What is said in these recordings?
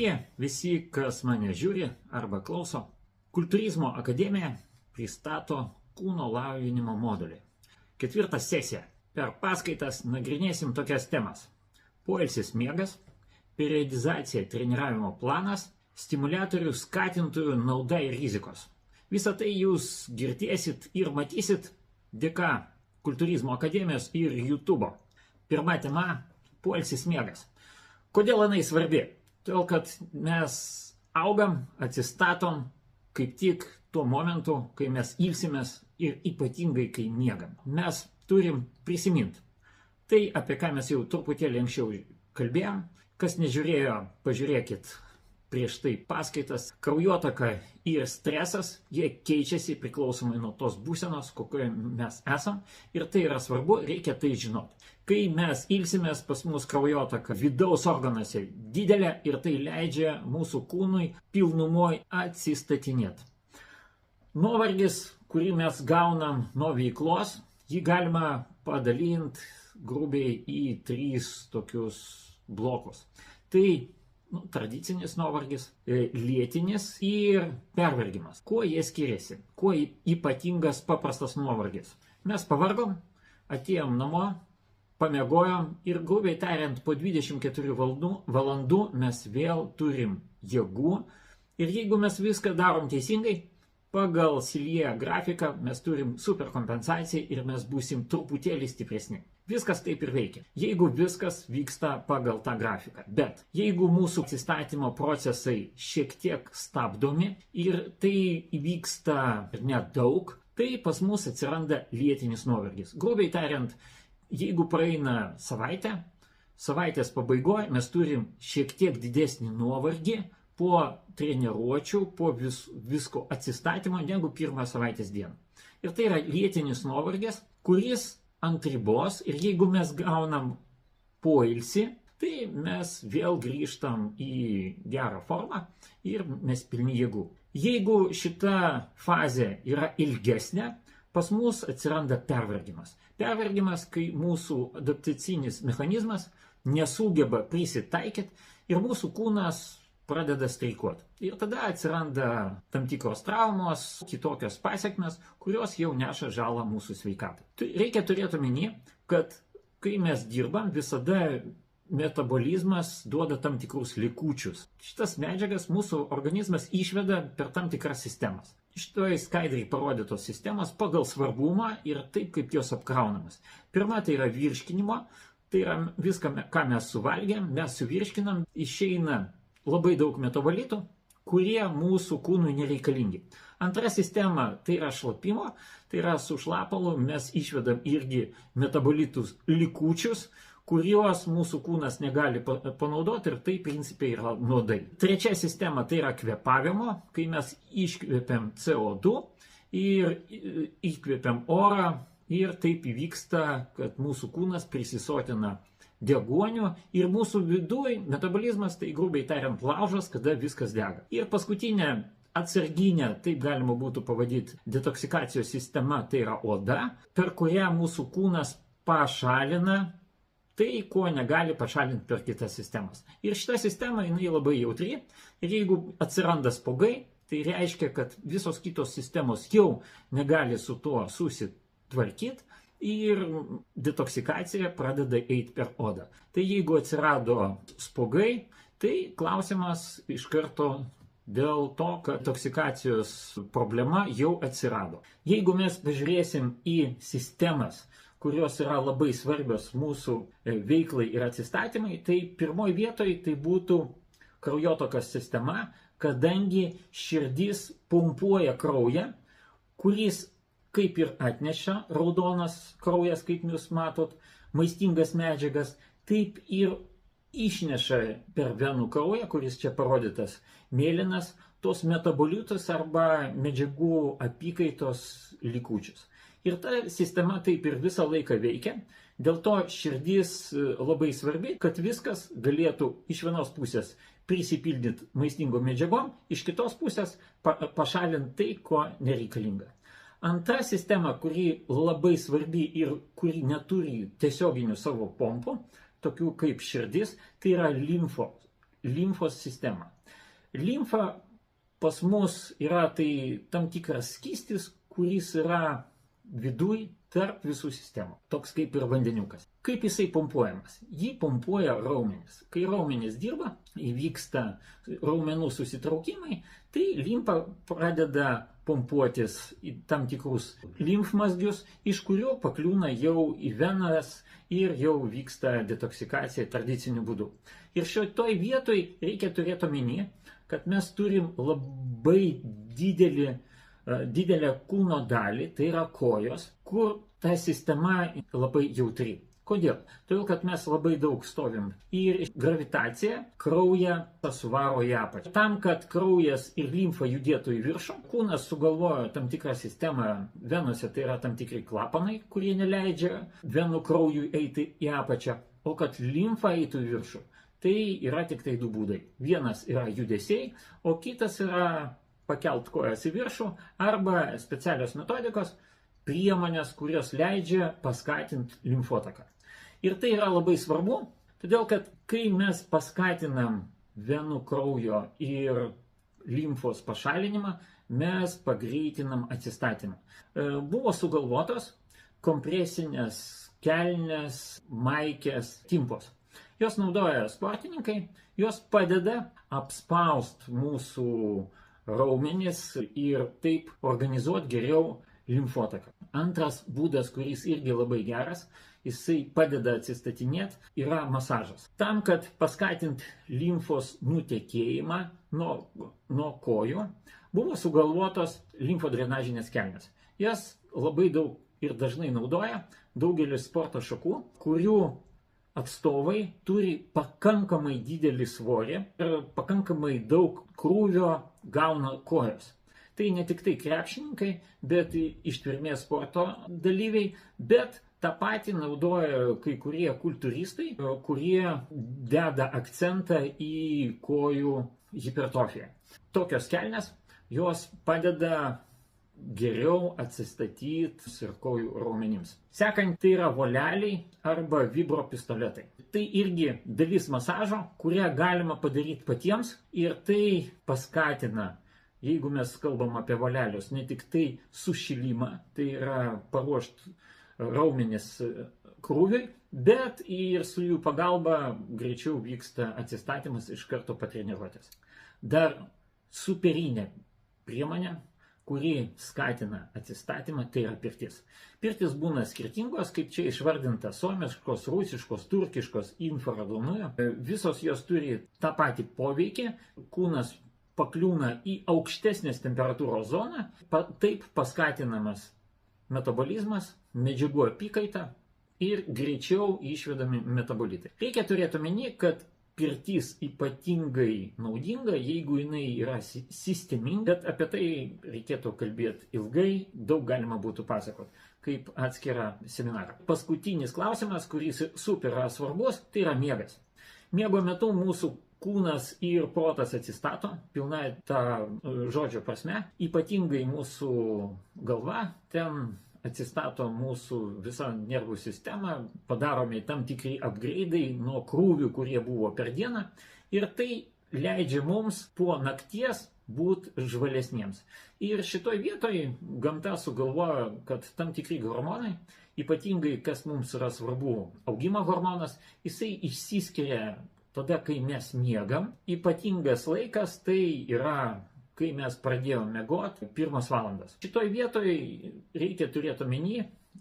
Sveiki visi, kas mane žiūri arba klauso. Kultūrizmo akademija pristato kūno lavinimo modulį. 4 sesija. Per paskaitas nagrinėsim tokias temas: poilsis miegas, periodizacija treniravimo planas, stimuliatorių skatintojų nauda ir rizikos. Visą tai jūs girdėsit ir matysit dėka Kultūrizmo akademijos ir YouTube. Pirma tema – poilsis miegas. Kodėl jinai svarbi? Todėl, kad mes augam, atsistatom kaip tik tuo momentu, kai mes ilsimės ir ypatingai, kai miegam. Mes turim prisiminti tai, apie ką mes jau truputėlį anksčiau kalbėjom. Kas nežiūrėjo, pažiūrėkit prieš tai paskaitas. Kraujotaka ir stresas, jie keičiasi priklausomai nuo tos būsenos, kokioje mes esam. Ir tai yra svarbu, reikia tai žinoti. Kai mes ilsimės, pas mus kraujotaka vidaus organuose didelė ir tai leidžia mūsų kūnui pilnumoj atsistatinėti. Nuovargis, kurį mes gaunam nuo veiklos, jį galima padalinti grubiai į 3 tokius blokus. Tai tradicinis nuovargis, lėtinis ir pervargimas. Kuo jie skiriasi? Kuo ypatingas paprastas nuovargis? Mes pavargom, atėjom namo, pamiegojom ir grubiai tariant po 24 valandų mes vėl turim jėgų. Ir jeigu mes viską darom teisingai, pagal Silje grafiką mes turim superkompensaciją ir mes būsim truputėlį stipresni. Viskas taip ir veikia, jeigu viskas vyksta pagal tą grafiką. Bet jeigu mūsų atsistatymo procesai šiek tiek stabdomi ir tai įvyksta nedaug, tai pas mus atsiranda lėtinis nuovargis. Grubiai tariant, jeigu praeina savaitės pabaigoje mes turim šiek tiek didesnį nuovargį po treniruočių, po visko atsistatymo negu pirmą savaitės dieną. Ir tai yra lėtinis nuovargis, kuris ant ribos, ir jeigu mes gaunam poilsį, tai mes vėl grįžtam į gerą formą ir mes pilni jėgų. Jeigu šita fazė yra ilgesnė, pas mus atsiranda pervargimas. Pervargimas, kai mūsų adaptacinis mechanizmas nesugeba prisitaikyti ir mūsų kūnas pradeda streikuoti. Ir tada atsiranda tam tikros traumos, kitokios pasekmes, kurios jau neša žalą mūsų sveikatai. Reikia turėti omeny, kad kai mes dirbam, visada metabolizmas duoda tam tikrus likučius. Šitas medžiagas mūsų organizmas išveda per tam tikras sistemas. Šitoje skaidriai parodytos sistemos pagal svarbumą ir taip, kaip jos apkraunamas. Pirma, tai yra virškinimo, tai yra viską, ką mes suvalgėm, mes suvirškinam, išeina labai daug metabolitų, kurie mūsų kūnui nereikalingi. Antra sistema tai yra šlapimo, tai yra su šlapalu mes išvedam irgi metabolitus likučius, kuriuos mūsų kūnas negali panaudoti ir tai principiai yra nuodai. Trečia sistema tai yra kvėpavimo, kai mes iškvėpiam CO2 ir įkvėpiam orą ir taip įvyksta, kad mūsų kūnas prisisotina deguonių ir mūsų viduj metabolizmas, tai grubiai tariant laužas, kada viskas dega. Ir paskutinė atsarginė, taip galima būtų pavadinti, detoksikacijos sistema, tai yra oda, per kurią mūsų kūnas pašalina tai, ko negali pašalinti per kitas sistemas. Ir šita sistema, jinai labai jautri ir jeigu atsiranda spuogai, tai reiškia, kad visos kitos sistemos jau negali su tuo susitvarkyti. Ir detoksikacija pradeda eiti per odą. Tai jeigu atsirado spuogai, tai klausimas iš karto dėl to, kad toksikacijos problema jau atsirado. Jeigu mes pažiūrėsim į sistemas, kurios yra labai svarbios mūsų veiklai ir atsistatymai, tai pirmoje vietoje tai būtų kraujotakos sistema, kadangi širdis pumpuoja kraują, kuris kaip ir atneša raudonas kraujas, kaip jūs matot, maistingas medžiagas, taip ir išneša per venų kraują, kuris čia parodytas mėlynas, tos metabolitus arba medžiagų apykaitos likučius. Ir ta sistema taip ir visą laiką veikia, dėl to širdis labai svarbi, kad viskas galėtų iš vienos pusės prisipildyti maistingom medžiagom, iš kitos pusės pašalinti tai, ko nereikalinga. Antra sistema, kuri labai svarbi ir kuri neturi tiesioginių savo pompų, tokių kaip širdis, tai yra limfos sistemą. Limfa pas mus yra tai tam tikras skystis, kuris yra viduj tarp visų sistemų. Toks kaip ir vandeniukas. Kaip jisai pompuojamas? Jį pompuoja raumenis. Kai raumenis dirba, įvyksta raumenų susitraukimai, tai limfa pradeda pompuotis į tam tikrus limfmazgius, iš kurių pakliūna jau į venas ir jau vyksta detoksikacija tradiciniu būdu. Ir šitoj vietoj reikia turėti omeny, kad mes turim labai didelę kūno dalį, tai yra kojos, kur ta sistema labai jautri. Kodėl? Todėl, kad mes labai daug stovim ir gravitacija kraują suvaro į apačią. Tam, kad kraujas ir limfa judėtų į viršų, kūnas sugalvojo tam tikrą sistemą, venose tai yra tam tikri klapanai, kurie neleidžia venų kraujui eiti į apačią, o kad limfa eitų į viršų, tai yra tik tai du būdai. Vienas yra judesiai, o kitas yra pakelt kojas į viršų arba specialios metodikos, priemonės, kurios leidžia paskatinti limfotaką. Ir tai yra labai svarbu, todėl kad kai mes paskatinam venų kraujo ir limfos pašalinimą, mes pagreitinam atsistatymą. Buvo sugalvotos kompresinės kelnės, maikės, timpos. Jos naudoja sportininkai, jos padeda apspausti mūsų raumenis ir taip organizuoti geriau limfotaką. Antras būdas, kuris irgi labai geras, jisai padeda atsistatinėti, yra masažas. Tam, kad paskatinti limfos nutekėjimą nuo kojų, buvo sugalvotos limfodrenažinės kelnės. Jas labai daug ir dažnai naudoja daugelis sporto šakų, kurių atstovai turi pakankamai didelį svorį ir pakankamai daug krūvio gauna kojos. Tai ne tik tai krepšininkai, bet ištvermės sporto dalyviai, bet tą patį naudoja kai kurie kultūristai, kurie deda akcentą į kojų hipertrofiją. Tokios kelnės, jos padeda geriau atsistatyti ir kojų raumenims. Sekant, tai yra voleliai arba vibro pistoletai. Tai irgi dalis masažo, kurią galima padaryti patiems ir tai paskatina, jeigu mes kalbam apie volelius, ne tik tai sušilimą, tai yra paruošti raumenis krūviui, bet ir su jų pagalba greičiau vyksta atsistatymas iš karto po treniruotės. Dar superinė priemonė, kuri skatina atsistatymą, tai yra pirtis. Pirtis būna skirtingos, kaip čia išvardinta, suomiškos, rusiškos, turkiškos, infraraudonųjų. Visos jos turi tą patį poveikį, kūnas pakliūna į aukštesnės temperatūros zoną, taip paskatinamas metabolizmas, medžiagų apykaita ir greičiau išvedami metabolitai. Reikia turėti omeny, kad pirtis ypatingai naudinga, jeigu jinai yra sisteminga, bet apie tai reikėtų kalbėti ilgai, daug galima būtų pasakoti, kaip atskirą seminarą. Paskutinis klausimas, kuris super svarbus, tai yra miegas. Miego metu mūsų kūnas ir protas atsistato, pilna ta žodžio prasme, ypatingai mūsų galva, ten atsistato mūsų visa nervų sistema, padaromi tam tikri upgrade'ai nuo krūvių, kurie buvo per dieną, ir tai leidžia mums po nakties būti žvalesniems. Ir šitoj vietoj gamta sugalvojo, kad tam tikri hormonai, ypatingai kas mums yra svarbu, augimo hormonas, jisai išsiskiria tada, kai mes miegam. Ypatingas laikas tai yra, kai mes pradėjome miegoti 1 valandas. Šitoj vietoj reikia turėti omeny,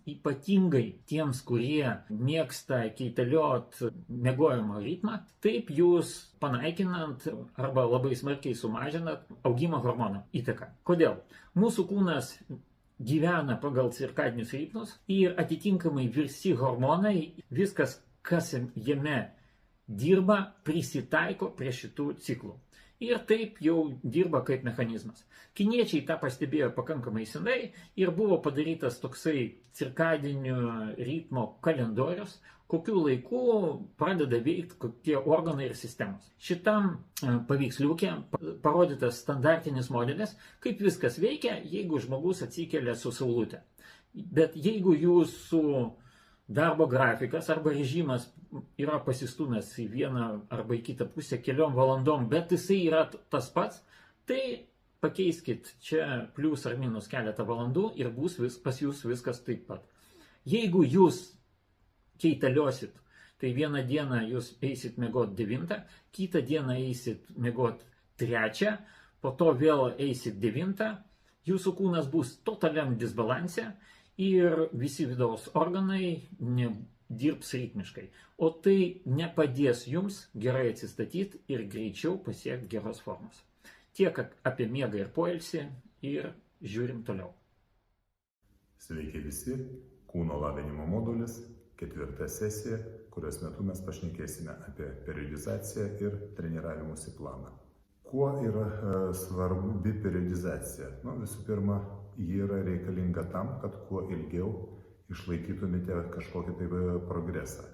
ypatingai tiems, kurie mėgsta keitaliot miegojimo ritmą, taip jūs panaikinant arba labai smarkiai sumažinat augimo hormono įtaką. Kodėl? Mūsų kūnas gyvena pagal cirkadinius ritmus ir atitinkamai visi hormonai, viskas, kas jame dirba, prisitaiko prie šitų ciklų. Ir taip jau dirba kaip mechanizmas. Kiniečiai tą pastebėjo pakankamai senai ir buvo padarytas toksai cirkadinio ritmo kalendorius, kokiu laiku pradeda veikti kokie organai ir sistemos. Šitam paveiksliuke parodytas standartinis modelis, kaip viskas veikia, jeigu žmogus atsikelia su saulute. Bet jeigu jūsų darbo grafikas arba režimas yra pasistumęs į vieną arba į kitą pusę keliom valandom, bet jisai yra tas pats, tai pakeiskit čia plius ar minus keletą valandų ir bus pas jūs viskas taip pat. Jeigu jūs keitaliosit, tai vieną dieną jūs eisit miegot 9, kitą dieną eisit miegot 3, po to vėl eisit 9, jūsų kūnas bus totaliam disbalanse ir visi vidaus organai dirbs ritmiškai. O tai nepadės jums gerai atsistatyti ir greičiau pasiekti geros formos. Tiek apie miegą ir poilsį ir žiūrim toliau. Sveiki visi, kūno lavinimo modulis, 4 sesija, kurios metu mes pašnekėsime apie periodizaciją ir treniravimosi planą. Kuo yra svarbi periodizacija? Visų pirma, ji yra reikalinga tam, kad kuo ilgiau išlaikytumėte kažkokį tai progresą.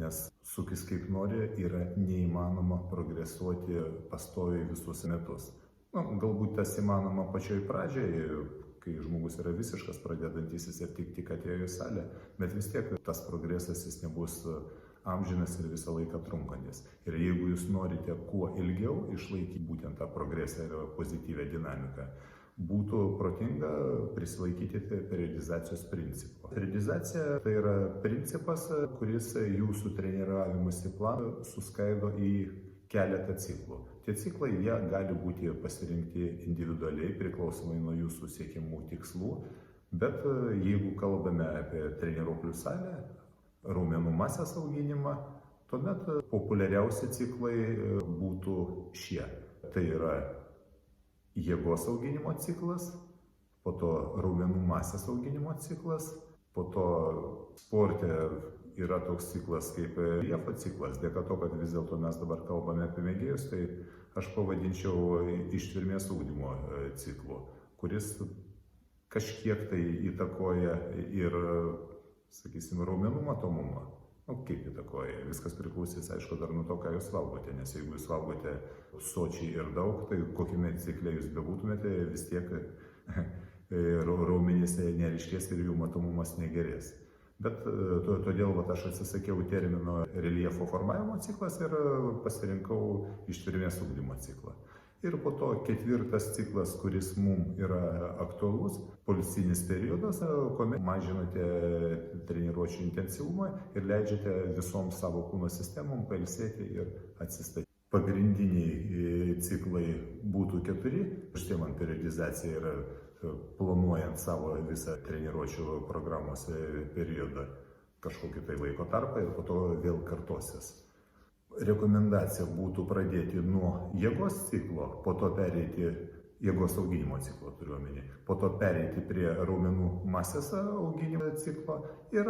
Nes sukis kaip nori, yra neįmanoma progresuoti pastoviai visus metus. Galbūt tas įmanoma pačioj pradžioje, kai žmogus yra visiškas pradedantysis ir tik atėjo į salę, bet vis tiek tas progresas jis nebus amžinas ir visą laiką trunkantis. Ir jeigu jūs norite kuo ilgiau išlaikyti būtent tą progresą ir pozityvę dinamiką, būtų protinga prisilaikyti periodizacijos principą. Periodizacija tai yra principas, kuris jūsų treniravimosi planą suskaido į keletą ciklų. Tie ciklai jie gali būti pasirinkti individualiai, priklausomai nuo jūsų siekiamų tikslų, bet jeigu kalbame apie treniruoklių salę, raumenų masės auginimą, tuomet populiariausi ciklai būtų šie. Tai yra jėgos auginimo ciklas, po to raumenų masės auginimo ciklas, po to sporte yra toks ciklas kaip liefo ciklas. Dėka to, kad vis dėlto mes dabar kalbame apie mėgėjus, tai aš pavadinčiau ištvermės ugdymo ciklu, kuris kažkiek tai įtakoja ir, sakysim, raumenų matomumą. Kaip įtakoja? Viskas priklausys, aišku, dar nuo to, ką jūs valgote, nes jeigu jūs valgote sočiai ir daug, tai kokiame cikle jūs bebūtumėte, vis tiek raumenyse neryškės ir jų matomumas negerės. Bet todėl aš atsisakiau termino reljefo formavimo ciklas ir pasirinkau ištvermės ugdymo ciklą. Ir po to 4 ciklas, kuris mums yra aktualus, poilsinis periodas, kuomet mažinate treniruočių intensyvumą ir leidžiate visom savo kūno sistemom pailsėti ir atsistatyti. Pagrindiniai ciklai būtų 4, užsiimant periodizaciją ir planuojant savo visą treniruočių programos periodą kažkokį tai laiko tarpą ir po to vėl kartosis. Rekomendacija būtų pradėti nuo jėgos ciklo, po to pereiti jėgos auginimo ciklo turiuomenį, po to pereiti prie raumenų masės auginimo ciklo ir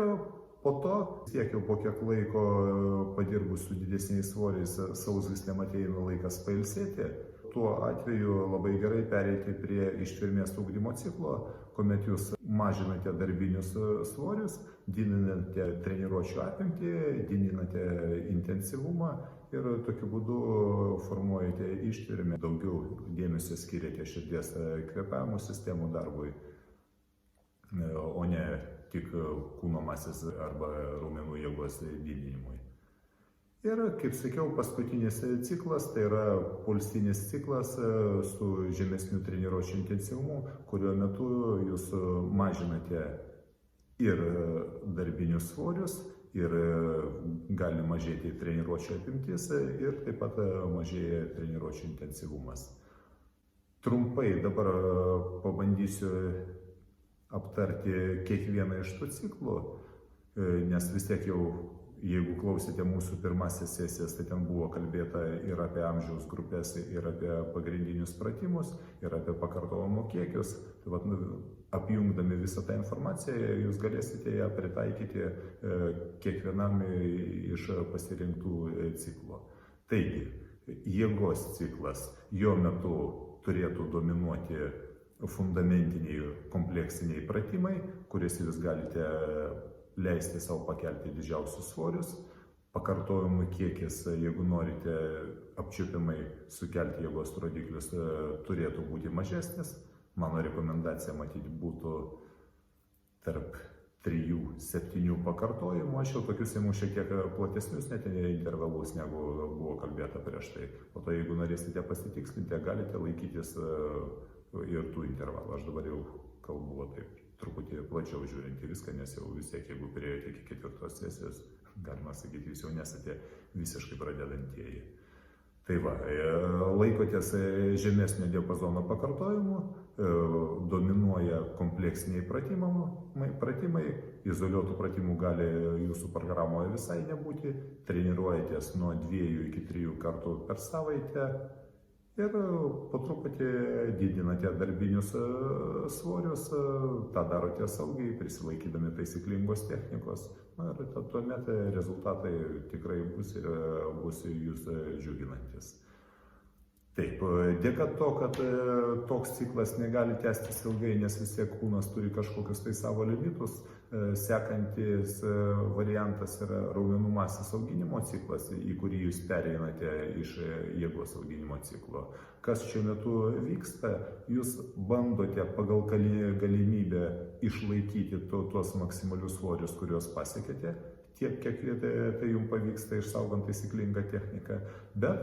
po to, tiek jau po kiek laiko padirbus su didesniais svoriais, sausgyslėm ateina laikas pailsėti. Tuo atveju labai gerai pereiti prie ištvermės ugdymo ciklo, kuomet jūs mažinate darbinius svorius, didinate treniruočių apimtį, didinate intensyvumą ir tokiu būdu formuojate ištvermę, daugiau dėmesio skiriate širdies kvėpavimo sistemų darbui, o ne tik kūno masės arba raumenų jėgos didinimui. Ir, kaip sakiau, paskutinis ciklas, tai yra poilsinis ciklas su žemesniu treniruočių intensyvumu, kurio metu jūs mažinate ir darbinius svorius, ir gali mažėti treniruočių apimtis, ir taip pat mažėja treniruočių intensyvumas. Trumpai dabar pabandysiu aptarti kiekvieną iš tų ciklų, nes vis tiek jau jeigu klausėte mūsų pirmasis sesijas, tai ten buvo kalbėta ir apie amžiaus grupės, ir apie pagrindinius pratimus, ir apie pakartojimo kiekius. Tai apjungdami visą tą informaciją, jūs galėsite ją pritaikyti kiekvienam iš pasirinktų ciklo. Taigi, jėgos ciklas, jo metu turėtų dominuoti fundamentiniai kompleksiniai pratimai, kuriais jūs galite leisti savo pakelti didžiausius svorius. Pakartojimų kiekis, jeigu norite apčiuopiamai sukelti jėgos rodiklius, turėtų būti mažesnis. Mano rekomendacija matyti būtų tarp 3-7 pakartojimų. Aš jau tokius įimu šiek tiek platesnius net intervalus, negu buvo kalbėta prieš tai. Po to, jeigu norėsite pasitikslinti, galite laikytis ir tų intervalų. Aš dabar jau kalbu taip truputį plačiau žiūrint į viską, nes jau vis tiek, jeigu priėjote iki 4 sesijos, galima sakyti, jūs jau nesate visiškai pradedantieji. Tai va, laikotės žemesnio diapazono pakartojimų, dominuoja kompleksiniai pratimai, izoliuotų pratimų gali jūsų programoje visai nebūti, treniruojatės nuo 2 iki 3 kartų per savaitę ir po truputį didinate darbinius svorius, tą darote saugiai, prisilaikydami taisyklingos technikos. Na, ir tuomet rezultatai tikrai bus ir bus jūs džiuginantis. Taip, dėka to, kad toks ciklas negali tęstis ilgai, nes vis tiek kūnas turi kažkokius tai savo limitus, sekantis variantas yra raumenų masės auginimo ciklas, į kurį jūs pereinate iš jėgos auginimo ciklo. Kas šiuo metu vyksta, jūs bandote pagal galimybę išlaikyti tuos maksimalius svorius, kuriuos pasiekėte, tiek kiek tai jums pavyksta išsaugant taisyklingą techniką, bet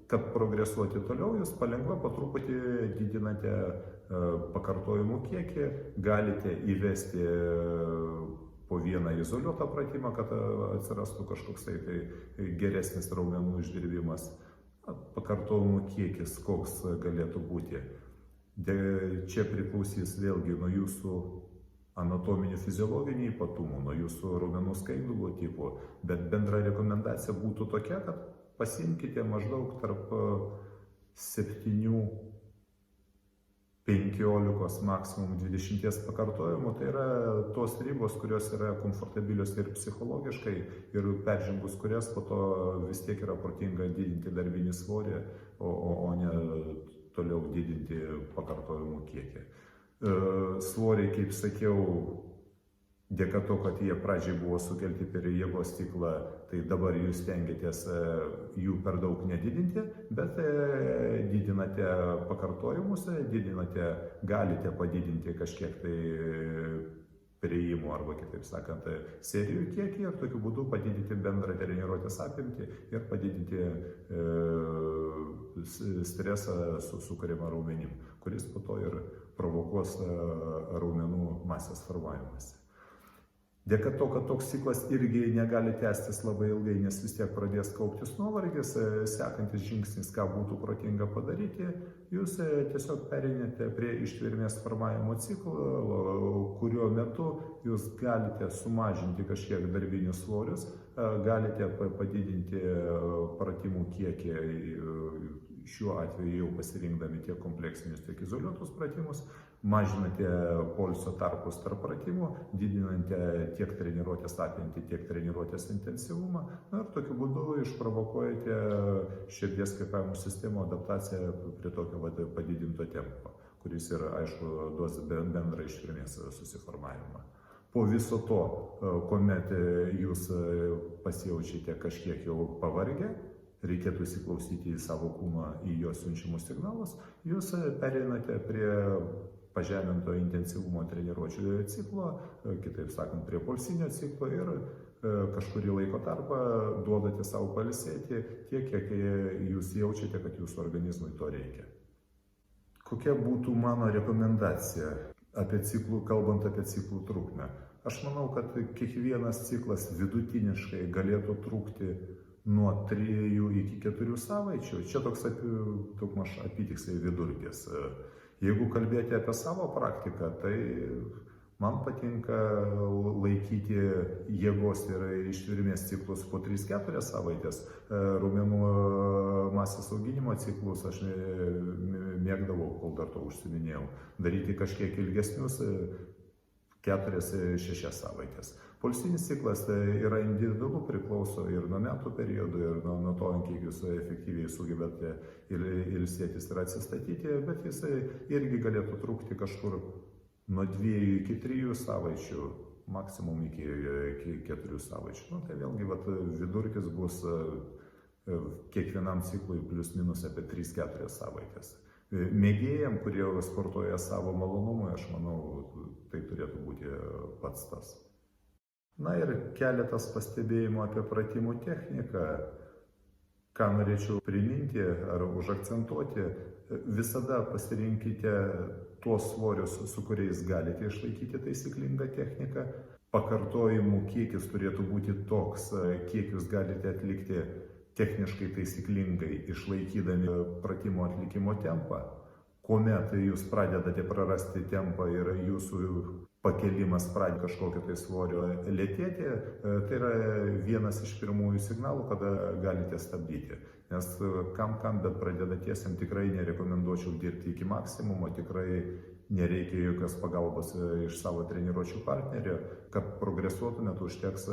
kad progresuoti toliau, jūs palengva po truputį didinate pakartojimų kiekį, galite įvesti po vieną izoliuotą pratimą, kad atsirastų kažkoks tai geresnis raumenų išdirbimas. Pakartojimų kiekis koks galėtų būti. Čia priklausys vėlgi nuo jūsų anatominių fiziologinių ypatumų, nuo jūsų raumenų skaidulų tipų, bet bendra rekomendacija būtų tokia, kad pasiimkite maždaug tarp 7-15, maksimum 20 pakartojimų. Tai yra tos ribos, kurios yra komfortabilios ir psichologiškai, ir peržengus kurias po to vis tiek yra protinga didinti darbinį svorį, o ne toliau didinti pakartojimų kiekį. Svoriai, kaip sakiau, dėka to, kad jie pradžiai buvo sukelti per jėgos ciklą, tai dabar jūs stengiatės jų per daug nedidinti, bet didinate pakartojimus, galite padidinti kažkiek tai priėjimų arba, kitaip sakant, serijų kiekį ir tokiu būdu padidinti bendrą treniruotės apimtį ir padidinti stresą sukuriamą raumenim, kuris po to ir provokuos raumenų masės formavimąsi. Dėka to, kad toks ciklas irgi negali tęstis labai ilgai, nes vis tiek pradės kauptis nuovargis, sekantis žingsnis, ką būtų protinga padaryti, jūs tiesiog pereinate prie ištvermės formavimo ciklo, kurio metu jūs galite sumažinti kažkiek darbinius svorius, galite padidinti pratimų kiekį, šiuo atveju jau pasirinkdami tiek kompleksinius, tiek izoliuotus pratimus, mažinate poilsio tarpus tarp pratimų, didinate tiek treniruotės apimtį, tiek treniruotės intensyvumą, ir tokiu būdu išprovokuojate širdies kvėpavimo sistemo adaptaciją prie tokio padidinto tempo, kuris ir, aišku, duos bendrą ištvermės susiformavimą. Po viso to, kuomet jūs pasijaučiate kažkiek jau pavargę, reikėtų įsiklausyti į savo kūną, į jo siunčiamus signalus, jūs pereinate prie pažeminto intensyvumo treniruočių ciklo, kitaip sakant, prie poilsinio ciklo ir kažkurį laiko tarpą duodate savo pailsėti tiek, kiek jūs jaučiate, kad jūsų organizmui to reikia. Kokia būtų mano rekomendacija kalbant apie ciklų trukmę? Aš manau, kad kiekvienas ciklas vidutiniškai galėtų trukti nuo 3 iki 4 savaičių. Čia toks daugmaž apytiksliai vidurkis. Jeigu kalbėti apie savo praktiką, tai man patinka laikyti jėgos ir ištvermės ciklus po 3-4 savaitės. Raumenų masės auginimo ciklus aš mėgdavau, kol dar to užsiminėjau, daryti kažkiek ilgesnius 4-6 savaitės. Poilsinis ciklas yra individualu, priklauso ir nuo metų periodų, ir nuo to, kiek jūs efektyviai sugebate ilsėtis ir atsistatyti, bet jis irgi galėtų trukti kažkur nuo 2 iki 3 savaičių, maksimum iki 4 savaičių. Tai vėlgi vidurkis bus kiekvienam ciklui plius minus apie 3-4 savaitės. Mėgėjam, kurie sportuoja savo malonumui, aš manau, tai tai turėtų būti pats tas. Na ir keletas pastebėjimų apie pratimų techniką. Ką norėčiau priminti ar užakcentuoti, visada pasirinkite tuos svorius, su kuriais galite išlaikyti taisyklingą techniką. Pakartojimų kiekis turėtų būti toks, kiek jūs galite atlikti techniškai taisyklingai, išlaikydami pratimo atlikimo tempą. Kuomet jūs pradedate prarasti tempą ir jūsų pakelimas pradeda kažkokio tai svorio lėtėti, tai yra vienas iš pirmųjų signalų, kada galite stabdyti. Nes kam, bet pradedantiesiem tikrai nerekomenduočiau dirbti iki maksimumo, tikrai nereikia jokios pagalbos iš savo treniruočių partnerio, kad progresuotumėt, užteks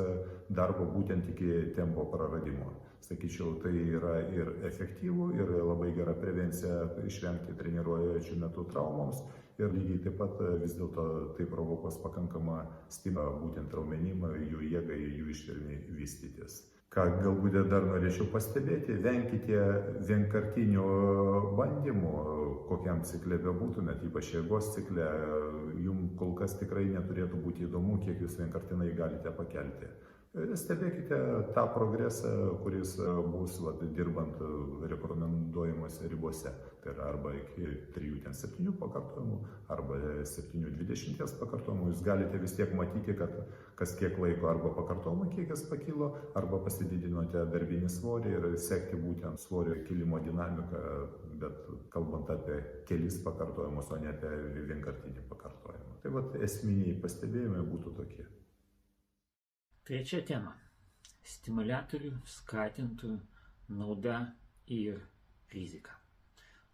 darbo būtent iki tempo praradimo. Sakyčiau, tai yra ir efektyvų, ir labai gera prevencija išvengti treniruojančių metu traumoms. Ir lygiai taip pat vis dėlto tai provokuos pakankamą stimulą būtent raumenim, jų jėgai, jų ištvermei vystytis. Ką galbūt dar norėčiau pastebėti, venkite vienkartinių bandymų, kokiam cikle bebūtumėt, ypač jėgos cikle, jums kol kas tikrai neturėtų būti įdomu, kiek jūs vienkartinai galite pakelti. Stebėkite tą progresą, kuris bus dirbant rekomenduojamuose ribose. Tai yra arba iki 3-7 pakartojimų, arba 7-20 pakartojimų. Jūs galite vis tiek matyti, kad kas kiek laiko arba pakartojimų kiekis pakilo, arba pasididinote darbinį svorį ir sekti būtent svorio kilimo dinamiką, bet kalbant apie kelis pakartojimus, o ne apie vienkartinį pakartojimą. Tai esminiai pastebėjimai būtų tokie. Trečia tema – stimuliatorių, skatintojų, nauda ir rizika.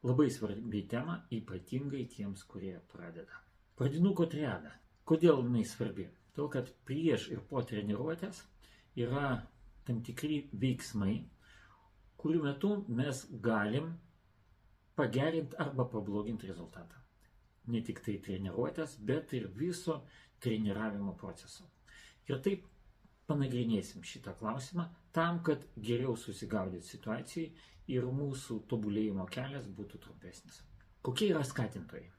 Labai svarbi tema, ypatingai tiems, kurie pradeda. Pradinuko triada. Kodėl jinai svarbi? Todėl, kad prieš ir po treniruotės yra tam tikri veiksmai, kurių metu mes galim pagerinti arba pabloginti rezultatą. Ne tik tai treniruotės, bet ir viso treniravimo proceso. Ir taip panagrinėsim šitą klausimą tam, kad geriau susigaudyt situacijai ir mūsų tobulėjimo kelias būtų trumpesnis. Kokie yra skatintojai?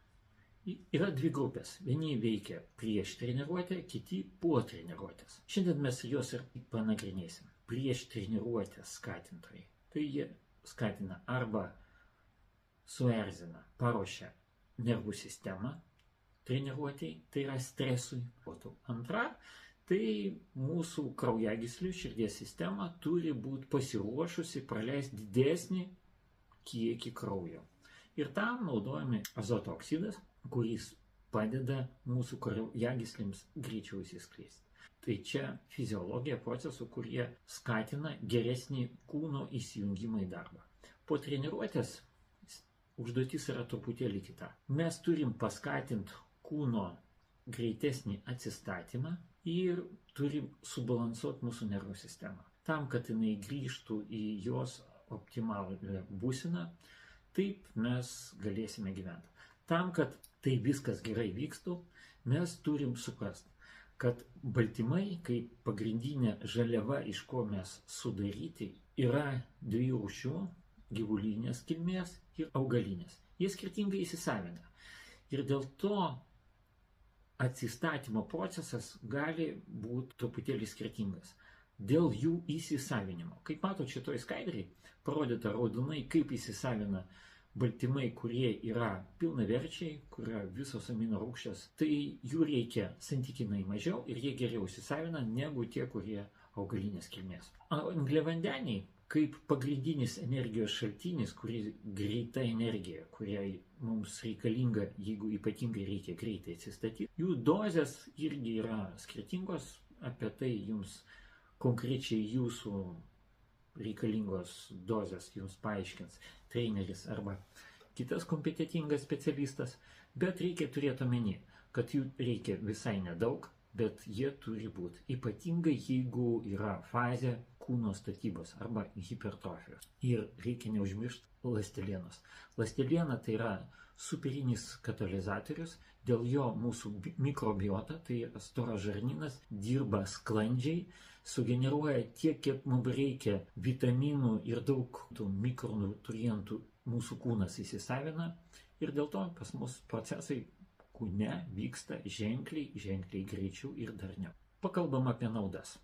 Yra dvi grupės. Vieni veikia prieš treniruotę, kiti po treniruotės. Šiandien mes juos ir panagrinėsim. Prieš treniruotę skatintojai. Tai jie skatina arba suerzina, paruošia nervų sistemą treniruotei, tai yra stresui. Antra, tai mūsų kraujagyslių širdies sistema turi būti pasiruošusi praleisti didesnį kiekį kraujo. Ir tam naudojami azoto oksidas, kuris padeda mūsų kraujagyslėms greičiau įsiskleisti. Tai čia fiziologija procesų, kurie skatina geresnį kūno įsijungimą į darbą. Po treniruotės užduotis yra truputėlį kita. Mes turim paskatinti kūno greitesnį atsistatymą ir turim subalansuoti mūsų nervų sistemą. Tam, kad jinai grįžtų į jos optimalę būseną, taip mes galėsime gyventi. Tam, kad tai viskas gerai vykstų, mes turim suprasti, kad baltymai, kaip pagrindinė žaliava, iš ko mes sudaryti, yra dviejų rūšių – gyvulinės kilmės ir augalinės. Jie skirtingai įsisavina. Ir dėl to atsistatymo procesas gali būti truputėlį skirtingas dėl jų įsisavinimo. Kaip matot šitoj skaidriai, parodyta raudonai, kaip įsisavina baltymai, kurie yra pilnaverčiai, kurie visos amino rūgštės, tai jų reikia santykinai mažiau ir jie geriau įsisavina negu tie, kurie augalinės kilmės. Angliavandeniai, kaip pagrindinis energijos šaltinis, kuri greita energija, kuriai mums reikalinga, jeigu ypatingai reikia greitai atsistatyti. Jų dozės irgi yra skirtingos, apie tai jums konkrečiai jūsų reikalingos dozės jums paaiškins treneris arba kitas kompetitingas specialistas, bet reikia turėti omeny, kad jų reikia visai nedaug, bet jie turi būti. Ypatingai jeigu yra fazė kūno statybos arba hipertrofijos. Ir reikia neužmiršti ląstelienos. Ląsteliena tai yra superinis katalizatorius, dėl jo mūsų mikrobiota, tai storas žarnynas, dirba sklandžiai, sugeneruoja tiek, kiek mums reikia vitaminų ir daug tų mikronutrientų mūsų kūnas įsisavina ir dėl to pas mus procesai kūne vyksta ženkliai greičiau ir darniau. Pakalbam apie naudas.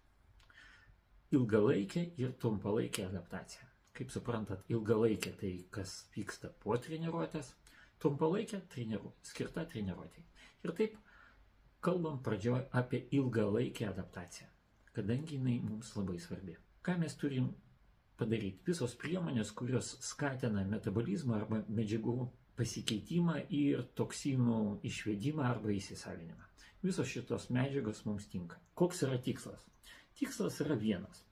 Ilgalaikė ir trumpalaikė adaptacija. Kaip suprantat, ilgalaikė tai kas vyksta po treniruotės, trumpalaikė skirta treniruotei. Ir taip kalbam pradžioje apie ilgalaikę adaptaciją, kadangi jinai mums labai svarbi. Ką mes turim padaryti? Visos priemonės, kurios skatina metabolizmą arba medžiagų pasikeitimą ir toksinų išvedimą arba įsisavinimą. Visos šitos medžiagos mums tinka. Koks yra tikslas? Tikslas yra vienas.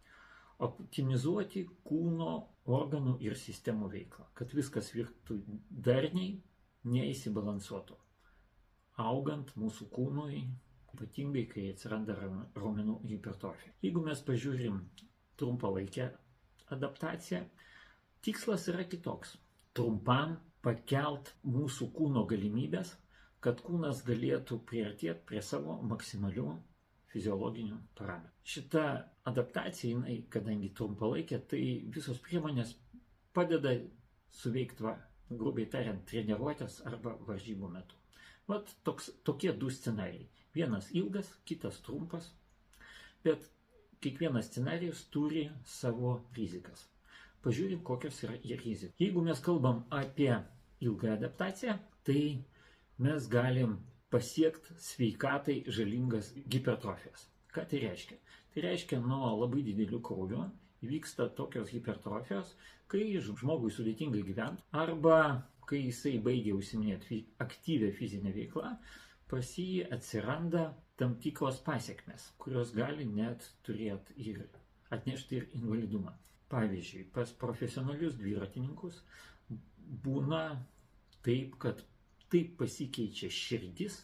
Optimizuoti kūno organų ir sistemų veiklą, kad viskas vyktų darniai, neįsibalansuotų. Augant mūsų kūnui, ypatingai kai atsiranda raumenų hipertrofija. Jeigu mes pažiūrim trumpalaikę adaptaciją, tikslas yra kitoks. Trumpam pakelt mūsų kūno galimybės, kad kūnas galėtų priartėti prie savo maksimalių fiziologinių parametrų. Šita adaptacija, kadangi trumpalaikė, tai visos priemonės padeda suveikti, grubiai tariant, treniruotės arba varžybų metu. Vat tokie du scenarijai. Vienas ilgas, kitas trumpas, bet kiekvienas scenarijus turi savo rizikas. Pažiūrim, kokios yra rizikos. Jeigu mes kalbam apie ilgą adaptaciją, tai mes galim pasiekti sveikatai žalingas hipertrofijas. Ką tai reiškia? Tai reiškia, nuo labai didelių krūvių įvyksta tokios hipertrofijos, kai žmogui sudėtingai gyventi, arba kai jisai baigia užsiiminėti aktyvią fizinę veiklą, pas jį atsiranda tam tikros pasekmės, kurios gali net turėti ir atnešti ir invalidumą. Pavyzdžiui, pas profesionalius dviratininkus būna taip, kad taip pasikeičia širdis,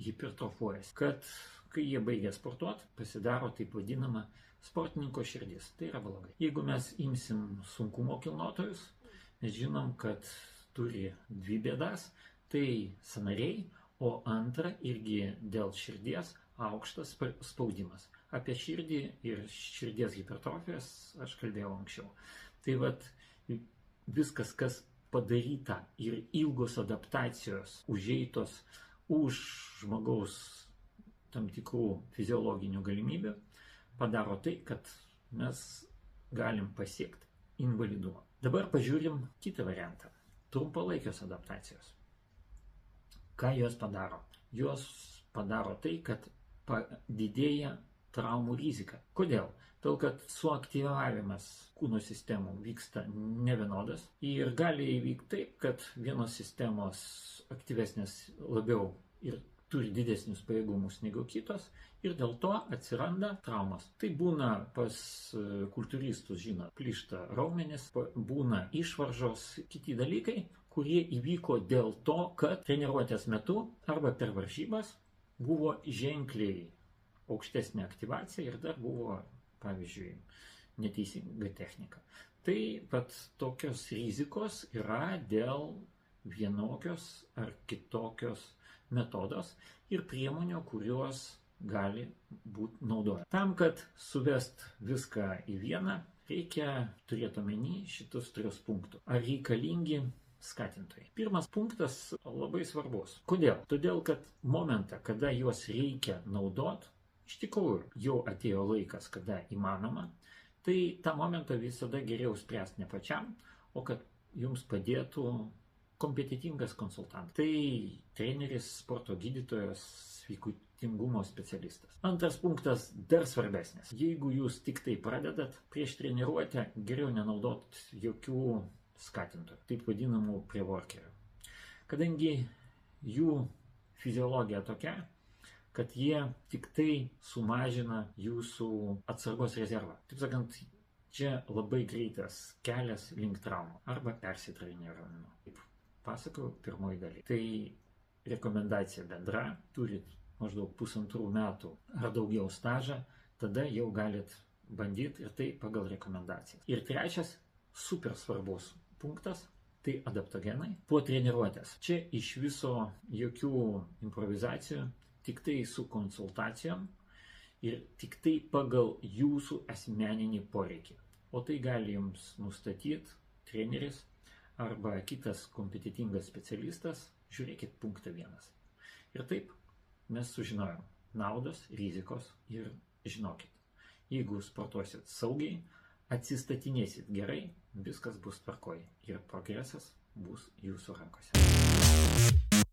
hipertrofuojasi, kad kai jie baigia sportuoti, pasidaro taip vadinama sportininko širdis. Tai yra blogai. Jeigu mes imsim sunkumo kilnotojus, mes žinom, kad turi dvi bėdas, tai sąnariai, o antra irgi dėl širdies aukštas spaudimas. Apie širdį ir širdies hipertrofijas aš kalbėjau anksčiau. Tai vat viskas, kas padaryta ir ilgos adaptacijos užeitos už žmogaus tam tikrų fiziologinių galimybių, padaro tai, kad mes galim pasiekti invalidumą. Dabar pažiūrim kitą variantą. Trumpalaikios adaptacijos. Ką jos padaro? Jos padaro tai, kad padidėja traumų rizika. Kodėl? Todėl, kad suaktyvavimas kūno sistemų vyksta nevienodas ir gali įvykti taip, kad vienos sistemos aktyvesnės labiau ir turi didesnius pajėgumus negu kitos ir dėl to atsiranda traumas. Tai būna pas kultūristus, žinot, plyšta raumenis, būna išvaržos, kiti dalykai, kurie įvyko dėl to, kad treniruotės metu arba per varžybas buvo ženkliai aukštesnė aktyvacija ir dar buvo, pavyzdžiui, neteisinga technika. Tai pat tokios rizikos yra dėl vienokios ar kitokios metodos ir priemonių, kurios gali būti naudojama. Tam, kad suvest viską į vieną, reikia turėti omeny šitus 3 punktus. Ar reikalingi skatintojai? Pirmas punktas labai svarbus. Kodėl? Todėl, kad momentą, kada juos reikia naudoti, iš tikrųjų jau atėjo laikas, kada įmanoma, tai tą momentą visada geriau spręsti ne pačiam, o kad jums padėtų kompetitingas konsultantas. Tai treneris, sporto gydytojas, sveikatingumo specialistas. Antras punktas dar svarbesnis. Jeigu jūs tik tai pradedat, prieš treniruotę geriau nenaudot jokių skatintojų, taip vadinamų pre-workerių. Kadangi jų fiziologija tokia, kad jie tik tai sumažina jūsų atsargos rezervą. Taip sakant, čia labai greitas kelias link traumų arba persitreniravimo. Kaip pasakau pirmoji daly. Tai rekomendacija bendra, turit maždaug 1,5 metų ar daugiau stažą, tada jau galit bandyti ir tai pagal rekomendacijas. Ir trečias super svarbus punktas, tai adaptogenai po treniruotės. Čia iš viso jokių improvizacijų, tik tai su konsultacijom ir tik tai pagal jūsų asmeninį poreikį. O tai gali jums nustatyti treneris arba kitas kompetitingas specialistas. Žiūrėkit punktą 1. Ir taip mes sužinojom naudos, rizikos ir žinokit, jeigu sportuosit saugiai, atsistatinėsit gerai, viskas bus tvarkoj ir progresas bus jūsų rankose.